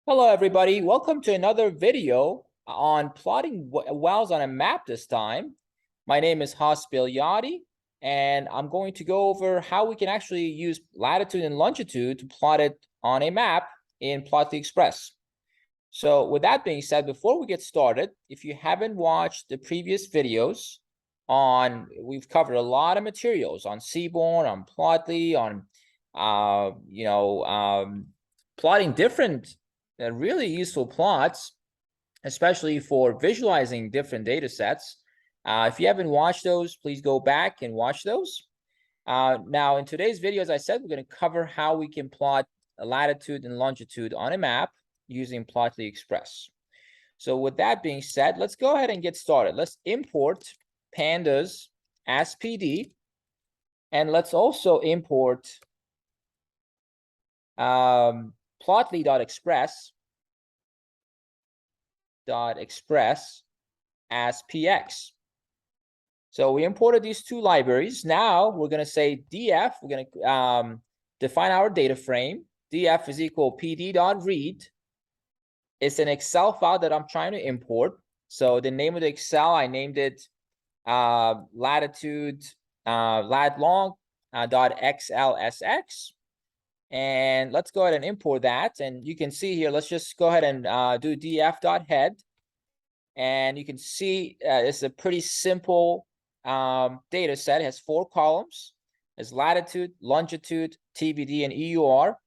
Hello, everybody. Welcome to another video on plotting wells on a map this time. My name is Haas Bilyadi, and I'm going to go over how we can actually use latitude and longitude to plot it on a map in Plotly Express. So with that being said, before we get started, if you haven't watched the previous videos we've covered a lot of materials on Seaborn, on Plotly, on, plotting different really useful plots, especially for visualizing different data sets. If you haven't watched those, please go back and watch those. Now, in today's video, as I said, we're going to cover how we can plot latitude and longitude on a map using Plotly Express. So with that being said, let's go ahead and get started. Let's import pandas as PD, and let's also import plotly.express as px. So we imported these two libraries. Now we're going to say df. We're going to define our data frame. df is equal pd.read. It's an Excel file that I'm trying to import. So the name of the Excel, I named it latitude latlong.xlsx. And let's go ahead and import that. And you can see here, let's just go ahead and do df.head. And you can see it's a pretty simple data set. It has 4 columns. It's latitude, longitude, TBD, and EUR.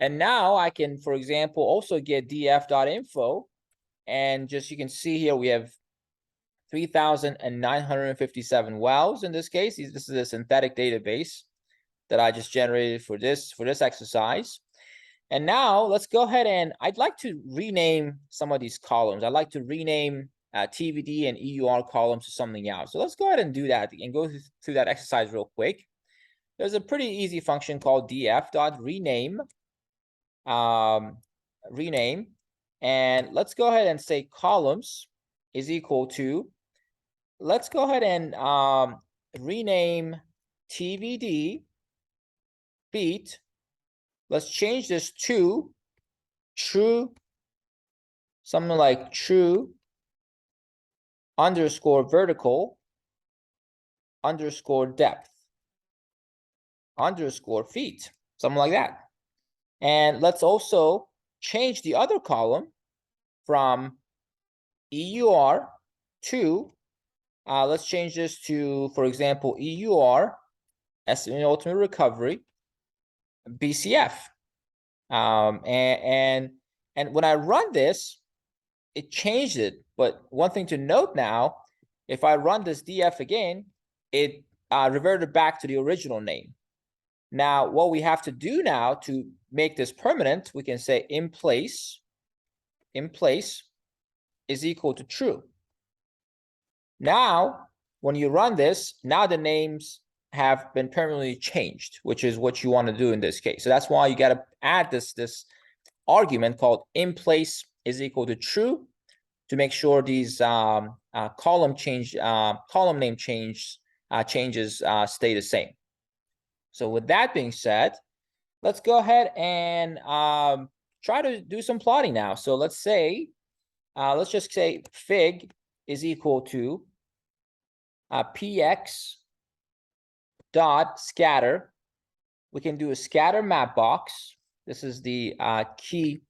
And now I can, for example, also get df.info. And just you can see here, we have 3,957 wells in this case. This is a synthetic database that I just generated for this exercise. And now let's go ahead and I'd like to rename some of these columns. I'd like to rename TBD and EUR columns to something else. So let's go ahead and do that and go through that exercise real quick. There's a pretty easy function called df.rename. Rename. And let's go ahead and say columns is equal to, let's go ahead and rename TBD beat. Let's change this to true, something like true underscore vertical underscore depth underscore feet, something like that. And let's also change the other column from EUR to, let's change this to, for example, EUR, Estimated Ultimate Recovery, BCF. And when I run this, it changed it. But one thing to note now, if I run this df again, it reverted back to the original name. Now, what we have to do now to make this permanent, we can say in place is equal to true. Now, when you run this, now the names have been permanently changed, which is what you want to do in this case. So that's why you got to add this argument called in place is equal to true to make sure these column name changes stay the same. So with that being said, let's go ahead and try to do some plotting now. So let's say, let's just say fig is equal to px dot scatter. We can do a scatter map box. This is the key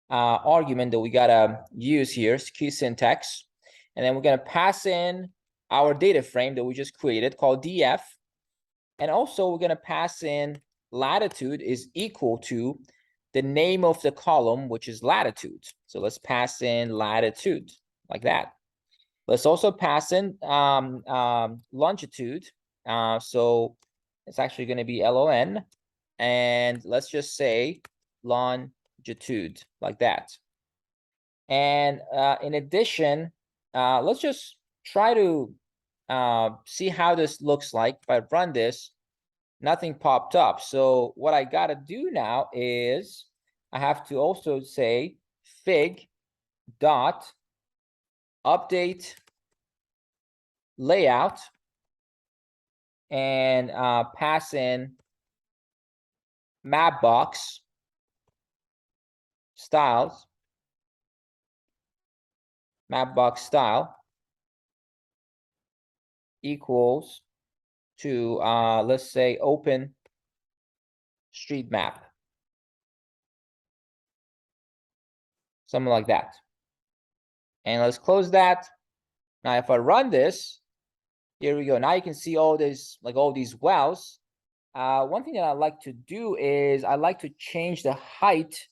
argument that we gotta use here, key syntax. And then we're gonna pass in our data frame that we just created called df. And also we're gonna pass in latitude is equal to the name of the column, which is latitude. So let's pass in latitude like that. Let's also pass in longitude. So it's actually going to be LON. And let's just say longitude like that. And in addition, let's just try to see how this looks like. If I run this, nothing popped up. So what I got to do now is I have to also say fig dot update layout and pass in map box styles, Mapbox style equals to, let's say, open street map. Something like that. And let's close that. Now, if I run this, here we go. Now you can see all this, like all these wells. One thing that I like to do is I like to change the height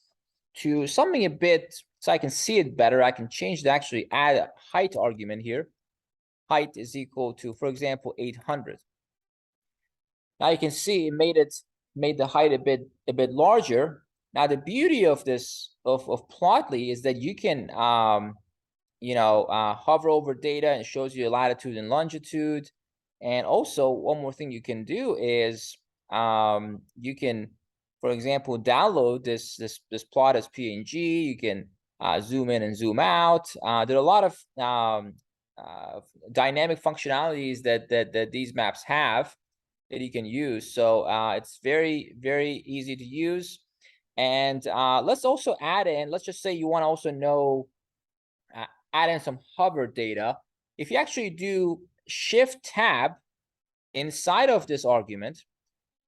to something a bit, so I can see it better. I can change the actually add a height argument here. Height is equal to, for example, 800. Now you can see it made the height a bit larger. Now the beauty of this of Plotly is that you can hover over data and it shows you latitude and longitude. And also one more thing you can do is you can, for example, download this plot as PNG. You can zoom in and zoom out. There are a lot of dynamic functionalities that these maps have that you can use. So it's very, very easy to use. And let's also add in, let's just say you want to also know, add in some hover data. If you actually do Shift Tab inside of this argument,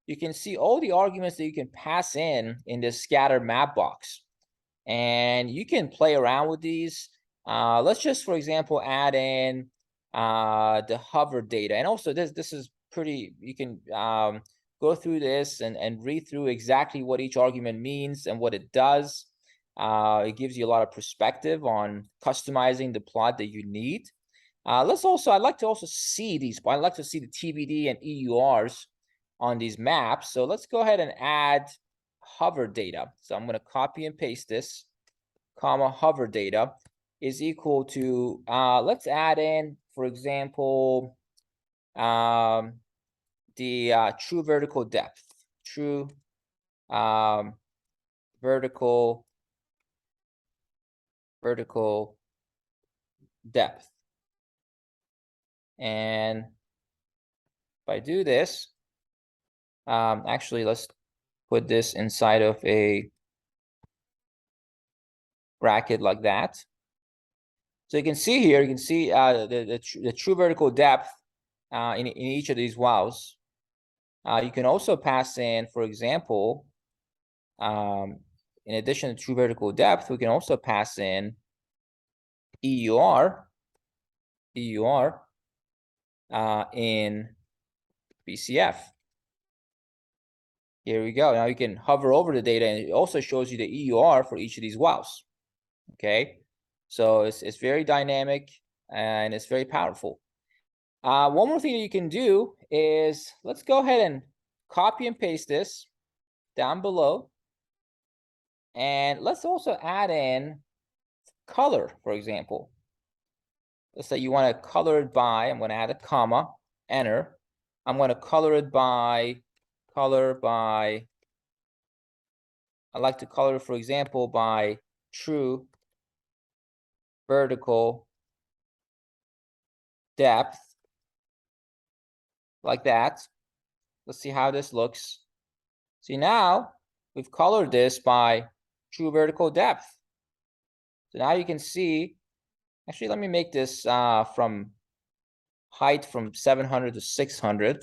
you can see all the arguments that you can pass in this scatter map box. And you can play around with these. Let's just, for example, add in the hover data. And also this is pretty, you can go through this and read through exactly what each argument means and what it does. It gives you a lot of perspective on customizing the plot that you need. I'd like to also see these. I'd like to see the TBD and EURs on these maps. So let's go ahead and add hover data. So I'm going to copy and paste this, comma, hover data is equal to, let's add in, for example, the true vertical depth, true vertical depth. And if I do this, actually, let's put this inside of a bracket like that. So you can see here, you can see the true vertical depth in each of these wells. You can also pass in, for example, in addition to true vertical depth, we can also pass in EUR in BCF. Here we go. Now you can hover over the data and it also shows you the EUR for each of these wells. Okay, so it's very dynamic and it's very powerful. One more thing that you can do is, let's go ahead and copy and paste this down below. And let's also add in color, for example. Let's say you want to color it by, I'm going to add a comma, enter. I'm going to color it by, I like to color, for example, by true vertical depth, like that. Let's see how this looks. See, now we've colored this by true vertical depth. So now you can see, actually, let me make this from height from 700 to 600. You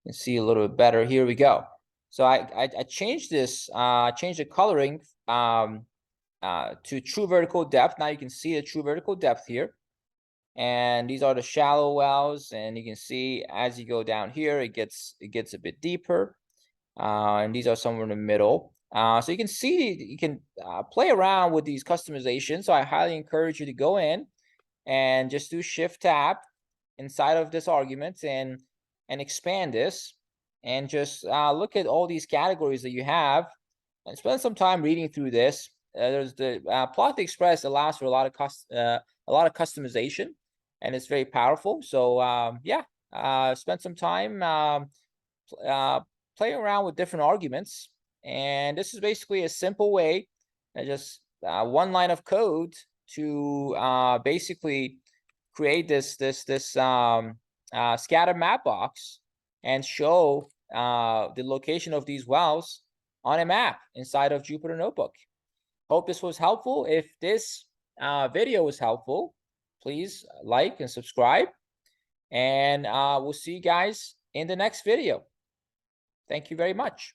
can see a little bit better. Here we go. So I changed this, changed the coloring to true vertical depth. Now you can see the true vertical depth here. And these are the shallow wells, and you can see as you go down here, it gets a bit deeper. And these are somewhere in the middle. So you can see, you can play around with these customizations. So I highly encourage you to go in and just do Shift Tab inside of this argument and expand this and just look at all these categories that you have and spend some time reading through this. There's the Plotly Express allows for a lot of customization, and it's very powerful. So yeah, spend some time playing around with different arguments. And this is basically a simple way, just one line of code to basically create this scatter map box and show the location of these wells on a map inside of Jupyter Notebook. Hope this was helpful. If this video was helpful, please like and subscribe. And we'll see you guys in the next video. Thank you very much.